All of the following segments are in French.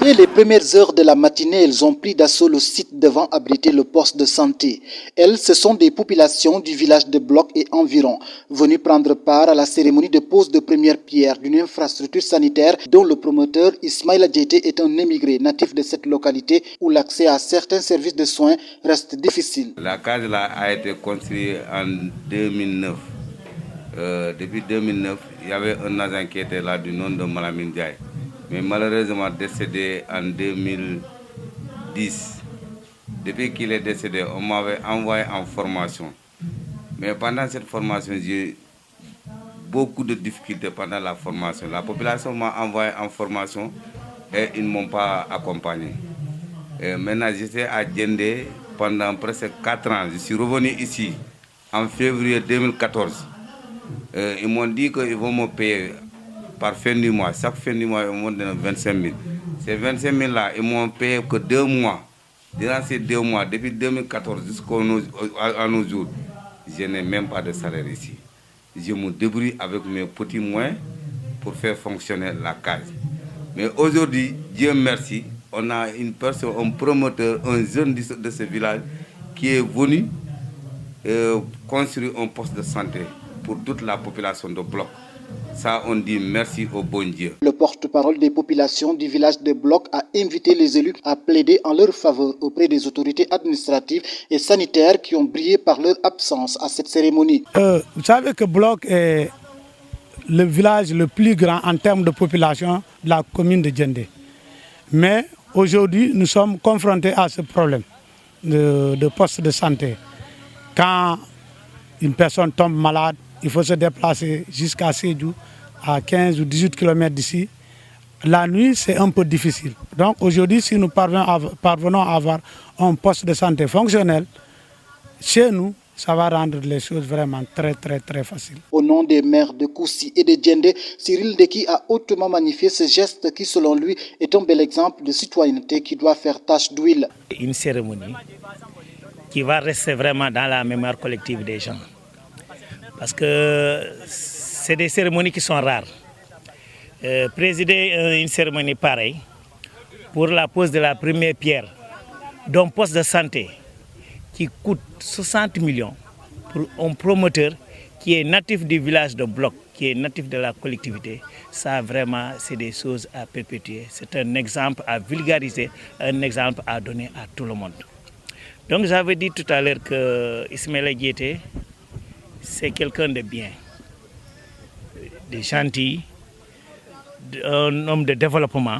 Dès les premières heures de la matinée, elles ont pris d'assaut le site devant abriter le poste de santé. Elles, ce sont des populations du village de Bloc et environ, venues prendre part à la cérémonie de pose de première pierre d'une infrastructure sanitaire dont le promoteur Ismaïla Diété est un émigré natif de cette localité où l'accès à certains services de soins reste difficile. La case là a été construite en 2009. Depuis 2009, il y avait un agent qui était là du nom de Malamine Diaye, mais malheureusement décédé en 2010. Depuis qu'il est décédé, on m'avait envoyé en formation. Mais pendant cette formation, j'ai eu beaucoup de difficultés pendant la formation. La population m'a envoyé en formation et ils ne m'ont pas accompagné. Et maintenant, j'étais à Djendé pendant presque 4 ans. Je suis revenu ici en février 2014. Ils m'ont dit qu'ils vont me payer par fin du mois. Chaque fin du mois, ils m'ont donné 25 000. Ces 25 000 là, ils m'ont payé que 2 mois. Durant ces 2 mois, depuis 2014 jusqu'à nos jours, je n'ai même pas de salaire ici. Je me débrouille avec mes petits moyens pour faire fonctionner la case. Mais aujourd'hui, Dieu merci, on a une personne, un promoteur, un jeune de ce village qui est venu construire un poste de santé pour toute la population de Bloc. Ça, on dit merci au bon Dieu. Le porte-parole des populations du village de Bloc a invité les élus à plaider en leur faveur auprès des autorités administratives et sanitaires qui ont brillé par leur absence à cette cérémonie. Vous savez que Bloc est le village le plus grand en termes de population de la commune de Djendé. Mais aujourd'hui, nous sommes confrontés à ce problème de poste de santé. Quand une personne tombe malade, il faut se déplacer jusqu'à Sédhiou, à 15 ou 18 km d'ici. La nuit, c'est un peu difficile. Donc aujourd'hui, si nous parvenons à avoir un poste de santé fonctionnel, chez nous, ça va rendre les choses vraiment très faciles. Au nom des maires de Koussi et de Djendé, Cyril Deki a hautement magnifié ce geste qui, selon lui, est un bel exemple de citoyenneté qui doit faire tache d'huile. Une cérémonie qui va rester vraiment dans la mémoire collective des gens. Parce que c'est des cérémonies qui sont rares. Présider une cérémonie pareille pour la pose de la première pierre d'un poste de santé qui coûte 60 millions pour un promoteur qui est natif du village de Bloc, qui est natif de la collectivité, ça vraiment c'est des choses à perpétuer. C'est un exemple à vulgariser, un exemple à donner à tout le monde. Donc j'avais dit tout à l'heure que Ismaïla Diété, c'est quelqu'un de bien, de gentil, un homme de développement,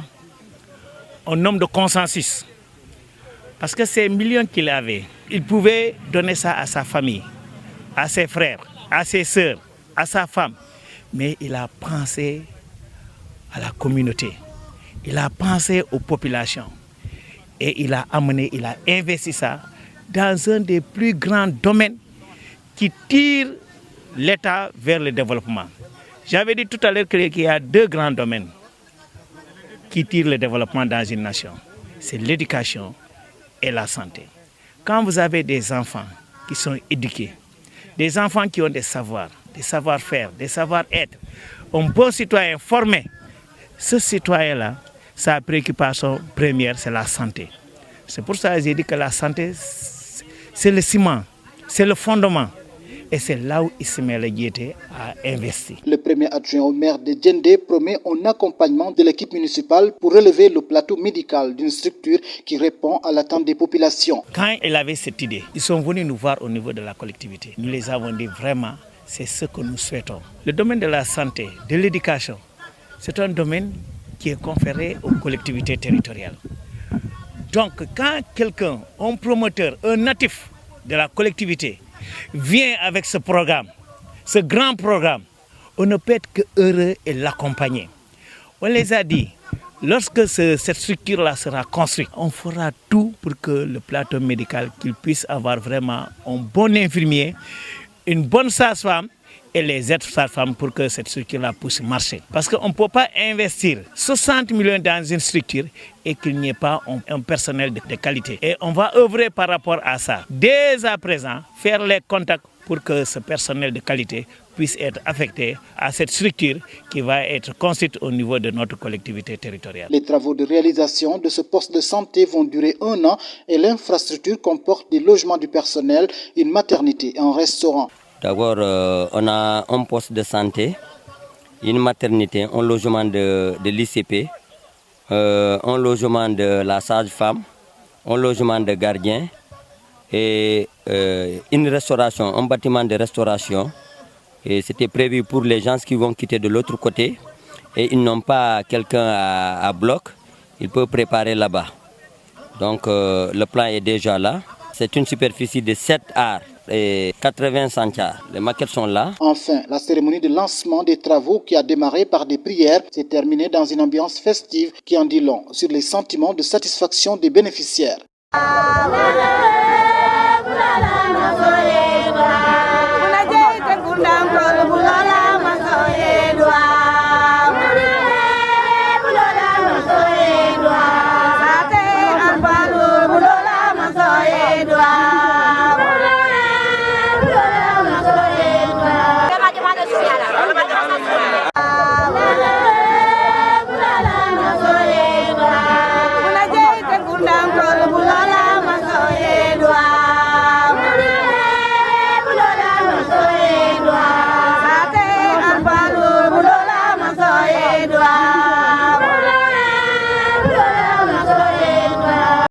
un homme de consensus. Parce que ces millions qu'il avait, il pouvait donner ça à sa famille, à ses frères, à ses sœurs, à sa femme. Mais il a pensé à la communauté, il a pensé aux populations. Et il a investi ça dans un des plus grands domaines qui tire l'État vers le développement. J'avais dit tout à l'heure qu'il y a 2 grands domaines qui tirent le développement dans une nation. C'est l'éducation et la santé. Quand vous avez des enfants qui sont éduqués, des enfants qui ont des savoirs, des savoir-faire, des savoir-être, un bon citoyen formé, ce citoyen-là, sa préoccupation première, c'est la santé. C'est pour ça que j'ai dit que la santé, c'est le ciment, c'est le fondement. Et c'est là où Ismaïla Diété a investi. Le premier adjoint au maire de Djendé promet un accompagnement de l'équipe municipale pour relever le plateau médical d'une structure qui répond à l'attente des populations. Quand il avait cette idée, ils sont venus nous voir au niveau de la collectivité. Nous les avons dit vraiment, c'est ce que nous souhaitons. Le domaine de la santé, de l'éducation, c'est un domaine qui est conféré aux collectivités territoriales. Donc quand quelqu'un, un promoteur, un natif de la collectivité, vient avec ce programme, ce grand programme, on ne peut être que heureux et l'accompagner. On les a dit, lorsque cette structure-là sera construite, on fera tout pour que le plateau médical, qu'il puisse avoir vraiment un bon infirmier, une bonne sage-femme et les aides-sages-femmes pour que cette structure-là puisse marcher. Parce qu'on ne peut pas investir 60 millions dans une structure et qu'il n'y ait pas un personnel de qualité. Et on va œuvrer par rapport à ça. Dès à présent, faire les contacts pour que ce personnel de qualité puissent être affectés à cette structure qui va être construite au niveau de notre collectivité territoriale. Les travaux de réalisation de ce poste de santé vont durer 1 an et l'infrastructure comporte des logements du personnel, une maternité et un restaurant. D'abord, on a un poste de santé, une maternité, un logement de l'ICP, un logement de la sage-femme, un logement de gardien et une restauration, un bâtiment de restauration. Et c'était prévu pour les gens qui vont quitter de l'autre côté et ils n'ont pas quelqu'un à bloc, ils peuvent préparer là-bas. Donc le plan est déjà là. C'est une superficie de 7 arts et 80 centiares. Les maquettes sont là. Enfin, la cérémonie de lancement des travaux qui a démarré par des prières s'est terminée dans une ambiance festive qui en dit long sur les sentiments de satisfaction des bénéficiaires. Amen.